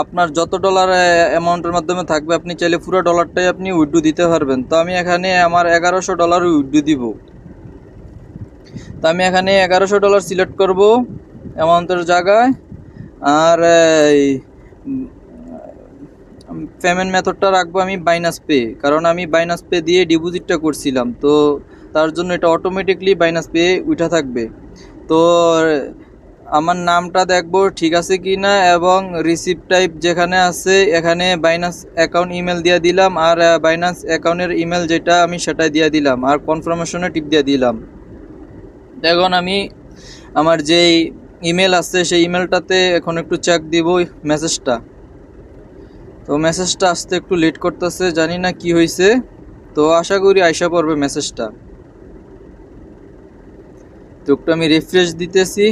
আপনার যত ডলার অ্যামাউন্টের মাধ্যমে থাকবে আপনি চাইলে পুরো ডলারটাই আপনি উইথড্র দিতে পারবেন। তো আমি এখানে আমার 1100 ডলার উইথড্র দিব। তো আমি এখানে 1100 ডলার সিলেক্ট করব অ্যামাউন্টের জায়গায়। আর এই পেমেন্ট মেথডটা রাখবো আমি বাইনান্স পে, কারণ আমি বাইনান্স পে দিয়ে ডিপোজিটটা করছিলাম, তো তার জন্য এটা অটোমেটিকলি বাইনান্স পে উঠা থাকবে। তো আমার নামটা দেখবো ঠিক আছে কি না, এবং রিসিপ্ট টাইপ যেখানে আছে এখানে বাইনান্স অ্যাকাউন্ট ইমেল দিয়ে দিলাম, আর বাইনান্স অ্যাকাউন্টের ইমেল যেটা আমি সেটাই দিয়ে দিলাম, আর কনফার্মেশনে টিপ দিয়ে দিলাম। এখন আমি আমার যেই ইমেল আছে সেই ইমেলটাতে এখন একটু চেক দিব মেসেজটা। তো মেসেজটা আসতে একটু লেট করতেছে, জানি না কি হয়েছে। তো আশা করি আইসা পড়বে মেসেজটা। তো একটু আমি রিফ্রেশ দিতেছি।